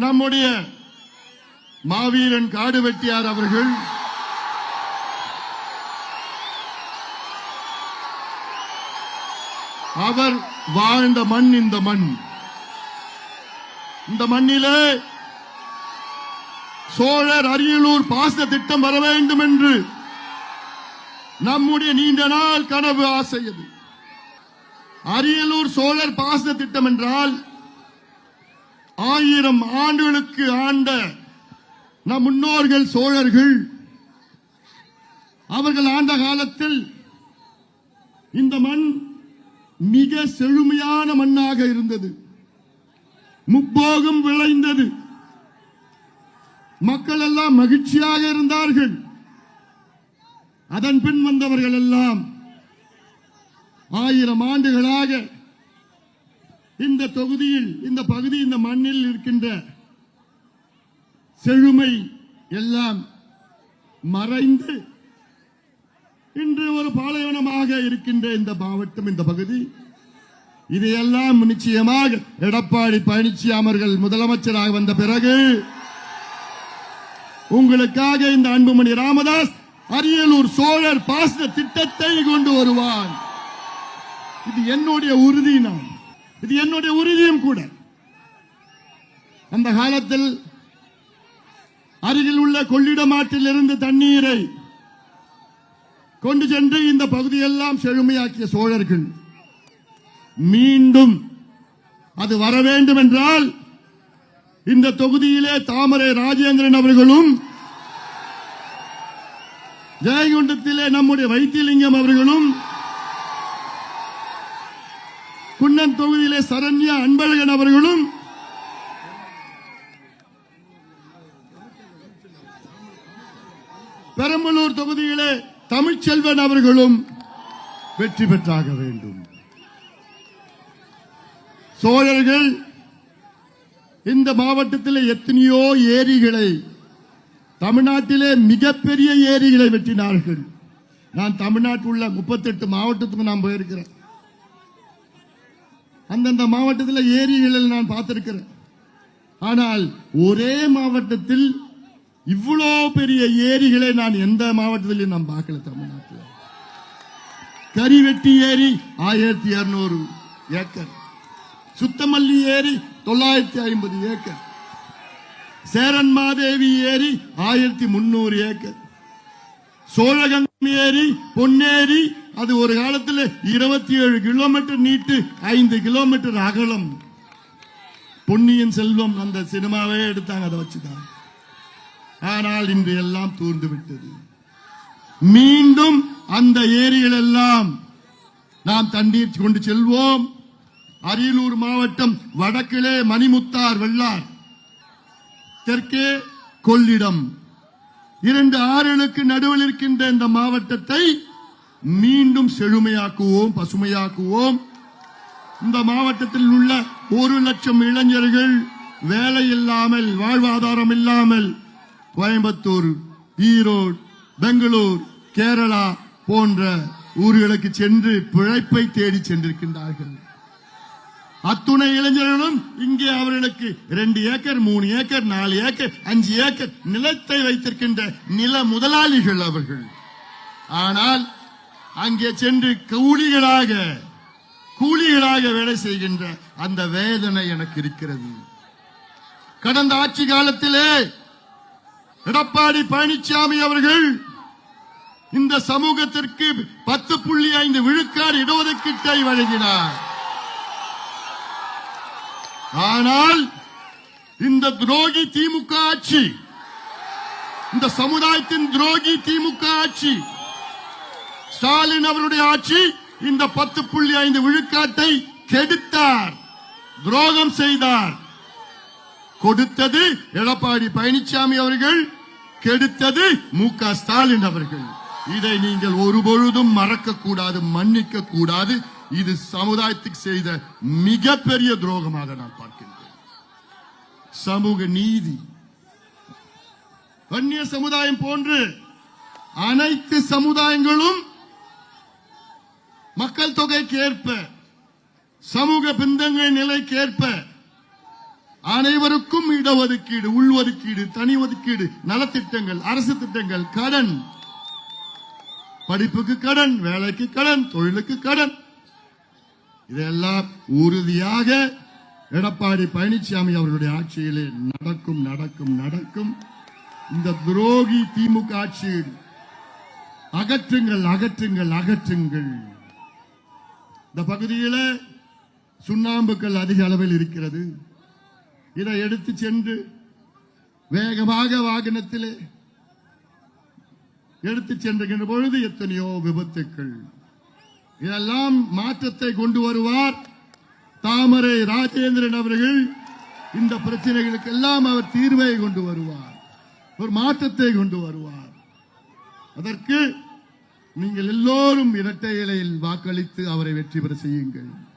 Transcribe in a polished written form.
நம்முடைய மாவீரன் காடு வெட்டியார் அவர்கள் அவர் வாழ்ந்த மண் இந்த மண். இந்த மண்ணிலே சோழர் அரியலூர் பாசன திட்டம் வர வேண்டும் என்று நம்முடைய நீண்ட நாள் கனவு ஆசை. அது அரியலூர் சோழர் பாசன திட்டம் என்றால் 1000 ஆண்டுகளுக்கு ஆண்ட நம் முன்னோர்கள் சோழர்கள் அவர்கள் ஆண்ட காலத்தில் இந்த மண் மிக செழுமையான மண்ணாக இருந்தது. முப்போகம் விளைந்தது. மக்கள் எல்லாம் மகிழ்ச்சியாக இருந்தார்கள். அதன் பின் வந்தவர்கள் எல்லாம் 1000 ஆண்டுகளாக இந்த தொகுதியில், இந்த பகுதி, இந்த மண்ணில் இருக்கின்ற செழுமை எல்லாம் மறைந்து இன்று ஒரு பாலைவனமாக இருக்கின்ற இந்த மாவட்டம், இந்த பகுதி, இதையெல்லாம் நிச்சயமாக எடப்பாடி பழனிசாமி அவர்கள் முதலமைச்சராக வந்த பிறகு உங்களுக்காக இந்த அன்புமணி ராமதாஸ் அரியலூர் சோழர் பாசன திட்டத்தை கொண்டு வருவார். இது என்னுடைய உறுதி. இது என்னுடைய உறுதியும் கூட. அந்த காலத்தில் அருகில் உள்ள கொள்ளிடமாற்றில் இருந்து தண்ணீரை கொண்டு சென்று இந்த பகுதியெல்லாம் செழுமையாக்கிய சோழர்கள் மீண்டும் அது வர வேண்டும் என்றால் இந்த தொகுதியிலே தாமரை ராஜேந்திரன் அவர்களும், ஜெயகுண்டத்திலே நம்முடைய வைத்தியலிங்கம் அவர்களும், குன்னன் தொகுதியிலே சரண்யா அன்பழகன் அவர்களும், பெரம்பலூர் தொகுதியிலே தமிழ்ச்செல்வன் அவர்களும் வெற்றி பெற்றாக வேண்டும். சோழர்கள் இந்த மாவட்டத்திலே எத்தனையோ ஏரிகளை, தமிழ்நாட்டிலே மிகப்பெரிய ஏரிகளை வெட்டினார்கள். நான் தமிழ்நாட்டில் உள்ள 38 மாவட்டத்துக்கு நான் போயிருக்கிறேன். அந்தந்த மாவட்டத்தில் ஏரிகளில் நான் பார்த்திருக்கிறேன். ஆனால் ஒரே மாவட்டத்தில் இவ்வளோ பெரிய ஏரிகளை நான் எந்த மாவட்டத்திலும் நான் பார்க்கல. தமிழ்நாட்டில் கரிவெட்டி ஏரி 1200 ஏக்கர், சுத்தமல்லி ஏரி 950 ஏக்கர், சேரன்மாதேவி ஏரி 1300 ஏக்கர், சோழகங்கம் ஏரி, பொன்னேரி, அது ஒரு காலத்தில் 27 கிலோமீட்டர் நீட்டு, 5 கிலோமீட்டர் அகலம். பொன்னியின் செல்வம் அந்த சினிமாவே எடுத்தாங்க, அதை வச்சுதான். ஆனால் இன்று எல்லாம் தூர்ந்து விட்டது. மீண்டும் அந்த ஏரிகள் எல்லாம் நாம் தண்ணீர் கொண்டு செல்வோம். அரியலூர் மாவட்டம் வடக்கிலே மணிமுத்தார், வெள்ளார், தெற்கே கொள்ளிடம், 2 ஆறுகளுக்கு நடுவில் இருக்கின்ற இந்த மாவட்டத்தை மீண்டும் செழுமையாக்குவோம், பசுமையாக்குவோம். இந்த மாவட்டத்தில் உள்ள 1 லட்சம் இளைஞர்கள் வேலை இல்லாமல், வாழ்வாதாரம் இல்லாமல் கோயம்புத்தூர், ஈரோடு, பெங்களூர், கேரளா போன்ற ஊர்களுக்கு சென்று பிழைப்பை தேடி சென்றிருக்கின்றார்கள். அத்துணை இளைஞர்களும் இங்கே அவர்களுக்கு 2 ஏக்கர், 3 ஏக்கர், 4 ஏக்கர், 5 ஏக்கர் நிலத்தை வைத்திருக்கின்ற நில முதலாளிகள் அவர்கள். ஆனால் அங்கே சென்று கூலிகளாக வேலை செய்கின்ற அந்த வேதனை எனக்கு இருக்கிறது. கடந்த ஆட்சி காலத்திலே எடப்பாடி பழனிசாமி அவர்கள் இந்த சமூகத்திற்கு 10.5 விழுக்காடு இடஒதுக்கீட்டை வழங்கினார். ஆனால் இந்த துரோகி திமுக ஆட்சி, இந்த சமுதாயத்தின் துரோகி திமுக ஆட்சி, ஸ்டாலின் அவருடைய ஆட்சி இந்த 10.5 விழுக்காட்டை கெடுத்தார், துரோகம் செய்தார். கொடுத்தது எடப்பாடி பழனிசாமி அவர்கள், கெடுத்தது மு.க. ஸ்டாலின் அவர்கள். இதை நீங்கள் ஒருபொழுதும் மறக்கக்கூடாது, மன்னிக்க கூடாது. இது சமுதாயத்துக்கு செய்த மிகப்பெரிய துரோகமாக நான் பார்க்கின்றேன். சமூக நீதி, வன்னிய சமுதாயம் போன்று அனைத்து சமுதாயங்களும் மக்கள் தொகைக்கு ஏற்ப, சமூக பிந்தங்கள் நிலைக்கேற்ப அனைவருக்கும் இடஒதுக்கீடு, உள்ஒதுக்கீடு, தனி ஒதுக்கீடு, நலத்திட்டங்கள், அரசு திட்டங்கள், கடன், படிப்புக்கு கடன், வேலைக்கு கடன், தொழிலுக்கு கடன், இதெல்லாம் உறுதியாக எடப்பாடி பழனிசாமி அவர்களுடைய ஆட்சியிலே நடக்கும் நடக்கும் நடக்கும். இந்த துரோகி திமுக ஆட்சி அகற்றுங்கள் அகற்றுங்கள் அகற்றுங்கள். இந்த பகுதியில் சுண்ணாம்புக்கள் அதிக அளவில் இருக்கிறது. இதை எடுத்து சென்று வேகமாக வாகனத்திலே எடுத்து சென்றுகின்ற பொழுது எத்தனையோ விபத்துக்கள். இதெல்லாம் மாற்றத்தை கொண்டு வருவார் தாமரை ராஜேந்திரன் அவர்கள். இந்த பிரச்சனைகளுக்கு எல்லாம் அவர் தீர்வை கொண்டு வருவார், ஒரு மாற்றத்தை கொண்டு வருவார். அதற்கு நீங்கள் எல்லோரும் இரட்டை இலையில் வாக்களித்து அவரை வெற்றி பெற செய்யுங்கள்.